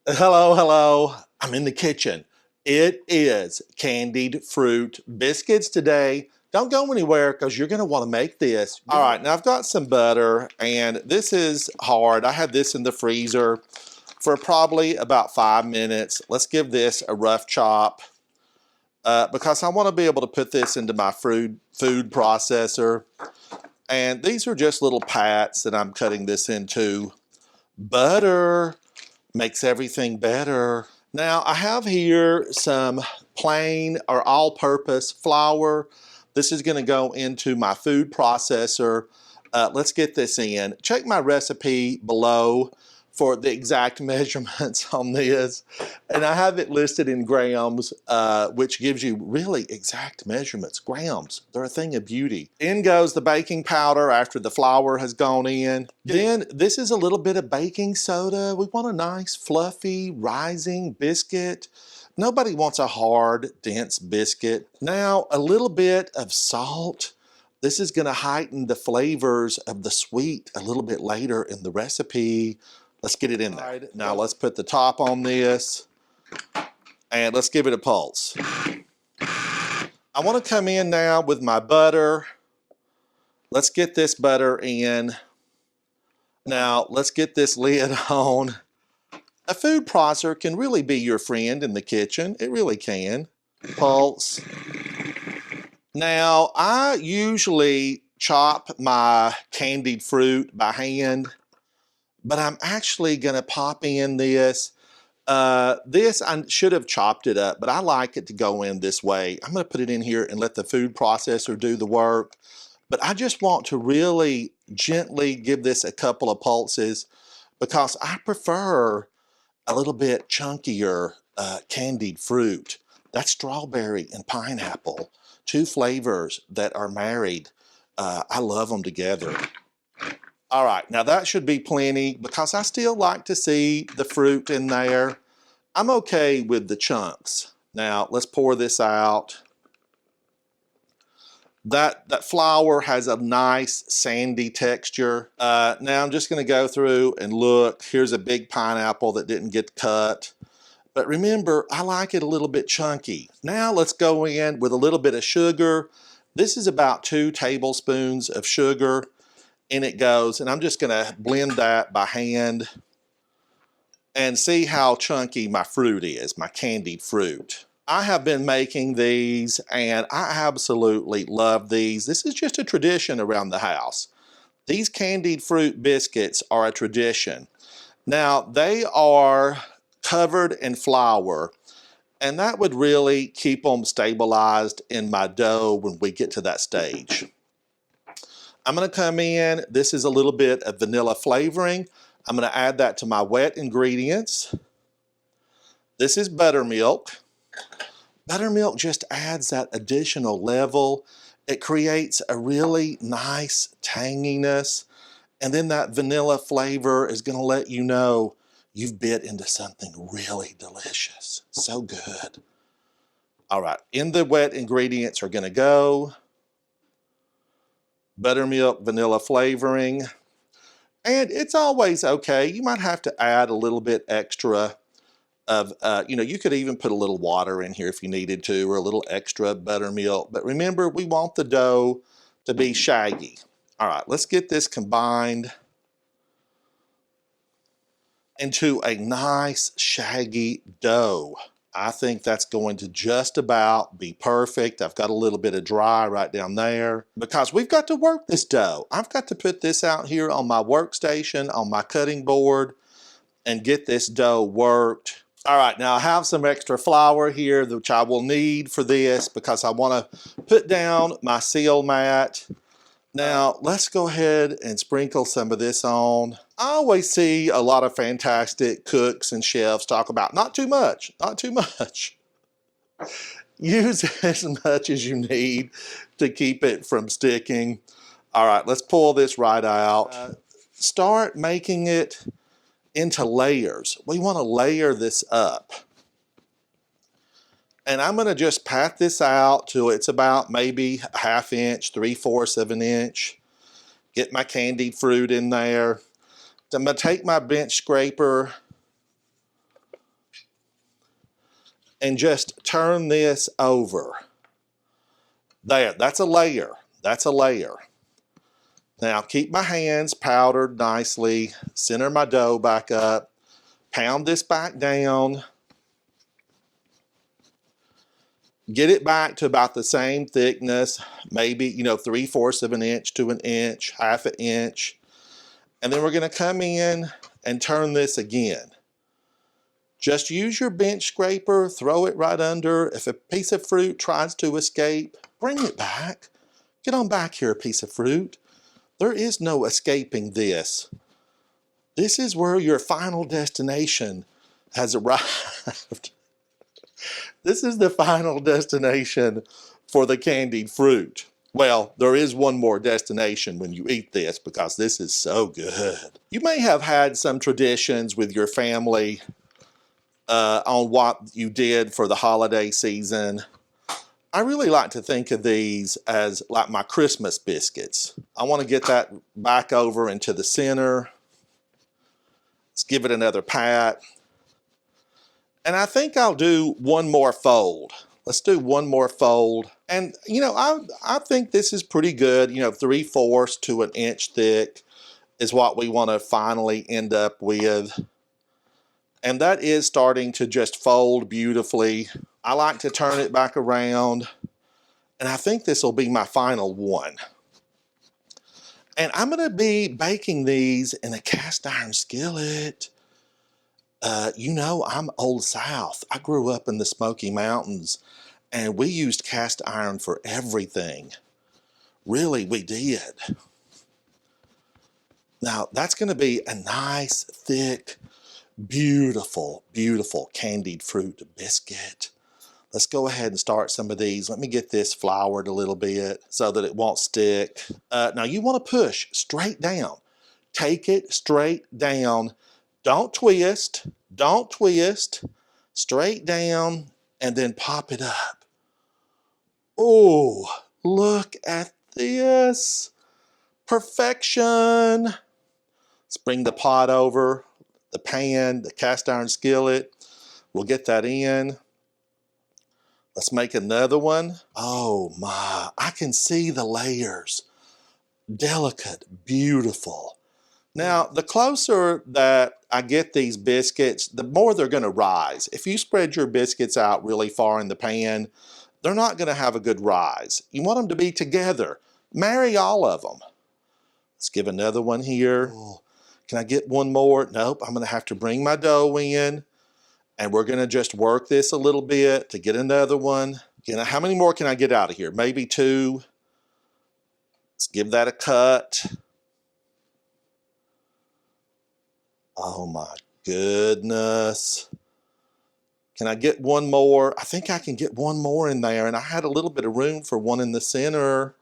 Hello, hello. I'm in the kitchen. It is candied fruit biscuits today. Don't go anywhere because you're going to want to make this. All right, now I've got some butter, and this is hard. I had this in the freezer for probably about 5 minutes. Let's give this a rough chop because I want to be able to put this into my food processor. And these are just little pats that I'm cutting this into. Butter makes everything better. Now I have here some plain or all-purpose flour. This is going to go into my food processor. Let's get this in. Check my recipe below for the exact measurements on this. And I have it listed in grams, which gives you really exact measurements. Grams, they're a thing of beauty. In goes the baking powder after the flour has gone in. Then this is a little bit of baking soda. We want a nice, fluffy, rising biscuit. Nobody wants a hard, dense biscuit. Now, a little bit of salt. This is going to heighten the flavors of the sweet a little bit later in the recipe. Let's get it in there. Now let's put the top on this and let's give it a pulse. I want to come in now with my butter. Let's get this butter in. Now let's get this lid on. A food processor can really be your friend in the kitchen. It really can. Pulse. Now I usually chop my candied fruit by hand, but I'm actually going to pop in this. This, I should have chopped it up, but I like it to go in this way. I'm going to put it in here and let the food processor do the work. But I just want to really gently give this a couple of pulses because I prefer a little bit chunkier candied fruit. That's strawberry and pineapple, two flavors that are married. I love them together. All right, now that should be plenty because I still like to see the fruit in there. I'm okay with the chunks. Now let's pour this out. That flour has a nice sandy texture. Now I'm just gonna go through and look. Here's a big pineapple that didn't get cut. But remember, I like it a little bit chunky. Now let's go in with a little bit of sugar. This is about 2 tablespoons of sugar. In it goes, and I'm just gonna blend that by hand and see how chunky my fruit is, my candied fruit. I have been making these and I absolutely love these. This is just a tradition around the house. These candied fruit biscuits are a tradition. Now they are covered in flour, and that would really keep them stabilized in my dough when we get to that stage. I'm going to come in, this is a little bit of vanilla flavoring. I'm going to add that to my wet ingredients. This is buttermilk. Buttermilk just adds that additional level. It creates a really nice tanginess. And then that vanilla flavor is going to let you know you've bit into something really delicious. So good. All right, in the wet ingredients are going to go buttermilk, vanilla flavoring, and it's always okay. You might have to add a little bit extra of, you could even put a little water in here if you needed to, or a little extra buttermilk. But remember, we want the dough to be shaggy. All right, let's get this combined into a nice shaggy dough. I think that's going to just about be perfect. I've got a little bit of dry right down there because we've got to work this dough. I've got to put this out here on my workstation, on my cutting board, and get this dough worked. All right, now I have some extra flour here, which I will need for this because I want to put down my seal mat. Now, let's go ahead and sprinkle some of this on. I always see a lot of fantastic cooks and chefs talk about not too much, not too much. Use as much as you need to keep it from sticking. All right, let's pull this right out. Start making it into layers. We want to layer this up. And I'm going to just pat this out till it's about maybe a ½ inch, 3/4 of an inch. Get my candied fruit in there. I'm going to take my bench scraper and just turn this over. There, that's a layer. That's a layer. Now keep my hands powdered nicely, center my dough back up, pound this back down, get it back to about the same thickness, maybe, 3/4 of an inch to an inch, half an inch. And then we're gonna come in and turn this again. Just use your bench scraper, throw it right under. If a piece of fruit tries to escape, bring it back. Get on back here, a piece of fruit. There is no escaping this. This is where your final destination has arrived. This is the final destination for the candied fruit. Well, there is one more destination when you eat this because this is so good. You may have had some traditions with your family on what you did for the holiday season. I really like to think of these as like my Christmas biscuits. I want to get that back over into the center. Let's give it another pat. And I think I'll do one more fold. Let's do one more fold. And I think this is pretty good. 3/4 to an inch thick is what we want to finally end up with. And that is starting to just fold beautifully. I like to turn it back around. And I think this will be my final one. And I'm gonna be baking these in a cast iron skillet. I'm Old South. I grew up in the Smoky Mountains and we used cast iron for everything. Really, we did. Now that's gonna be a nice, thick, beautiful, beautiful candied fruit biscuit. Let's go ahead and start some of these. Let me get this floured a little bit so that it won't stick. Now you want to push straight down. Take it straight down. Don't twist. Don't twist. Straight down and then pop it up. Oh, look at this. Perfection. Let's bring the pot over, the pan, the cast iron skillet. We'll get that in. Let's make another one. Oh my, I can see the layers. Delicate, beautiful. Now, the closer that I get these biscuits, the more they're gonna rise. If you spread your biscuits out really far in the pan, they're not gonna have a good rise. You want them to be together. Marry all of them. Let's give another one here. Oh, can I get one more? Nope, I'm gonna have to bring my dough in. And we're gonna just work this a little bit to get another one. How many more can I get out of here? Maybe 2. Let's give that a cut. Oh my goodness. Can I get one more? I think I can get one more in there, and I had a little bit of room for one in the center.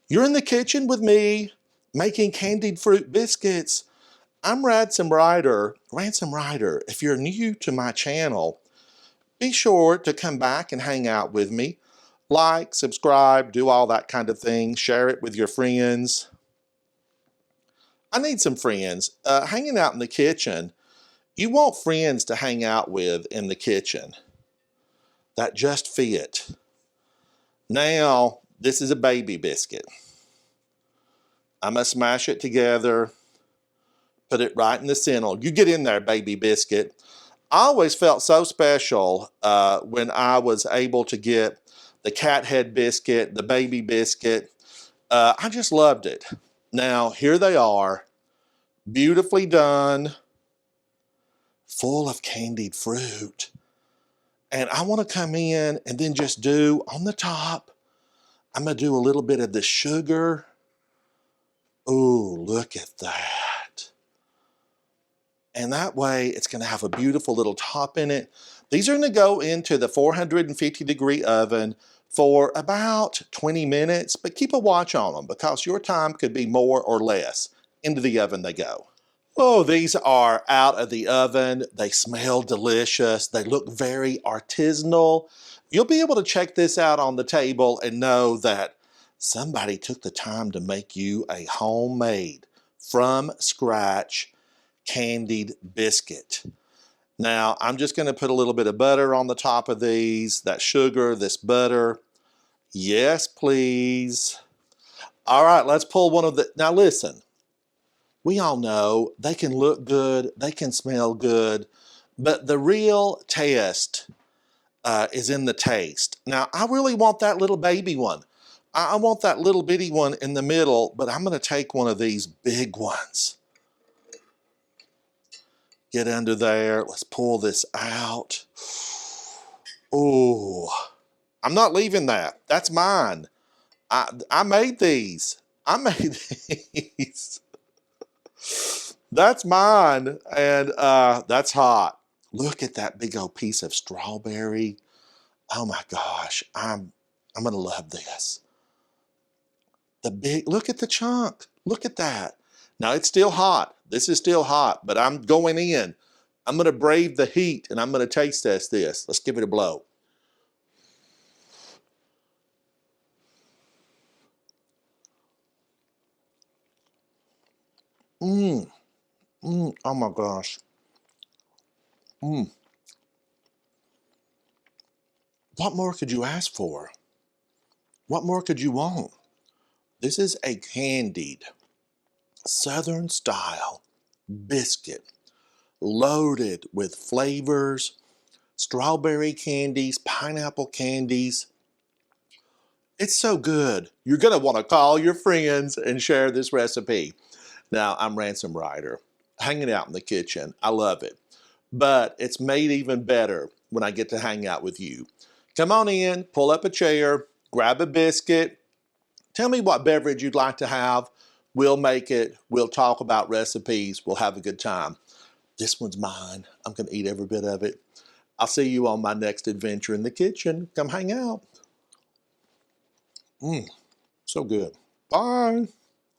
You're in the kitchen with me making candied fruit biscuits. I'm Ransom Ryder. If you're new to my channel, be sure to come back and hang out with me. Like, subscribe, do all that kind of thing. Share it with your friends. I need some friends. Hanging out in the kitchen, you want friends to hang out with in the kitchen that just fit. Now, this is a baby biscuit. I'm gonna smash it together. Put it right in the center. You get in there, baby biscuit. I always felt so special when I was able to get the cat head biscuit, the baby biscuit. I just loved it. Now, here they are, beautifully done, full of candied fruit. And I want to come in and then just do on the top, I'm going to do a little bit of the sugar. Oh, look at that. And that way it's going to have a beautiful little top in it. These are going to go into the 450-degree oven for about 20 minutes, but keep a watch on them because your time could be more or less. Into the oven they go. Oh, these are out of the oven. They smell delicious. They look very artisanal. You'll be able to check this out on the table and know that somebody took the time to make you a homemade, from scratch, candied biscuit. Now, I'm just gonna put a little bit of butter on the top of these, that sugar, this butter. Yes, please. All right, let's pull one of the, now listen, we all know they can look good, they can smell good, but the real test is in the taste. Now, I really want that little baby one. I want that little bitty one in the middle, but I'm gonna take one of these big ones. Get under there, let's pull this out. Oh, I'm not leaving that. That's mine. I made these. I made these. That's mine, and that's hot. Look at that big old piece of strawberry. Oh my gosh, I'm gonna love this. The big, look at the chunk. Look at that. Now it's still hot. This is still hot, but I'm going in. I'm gonna brave the heat and I'm gonna taste test this. Let's give it a blow. Mmm. Mmm. Oh my gosh. Mmm. What more could you ask for? What more could you want? This is a candied Southern style biscuit loaded with flavors, strawberry candies, pineapple candies. It's so good. You're gonna wanna call your friends and share this recipe. Now, I'm Ransom Ryder, hanging out in the kitchen. I love it. But it's made even better when I get to hang out with you. Come on in, pull up a chair, grab a biscuit, tell me what beverage you'd like to have. We'll make it. We'll talk about recipes. We'll have a good time. This one's mine. I'm going to eat every bit of it. I'll see you on my next adventure in the kitchen. Come hang out. So good. Bye.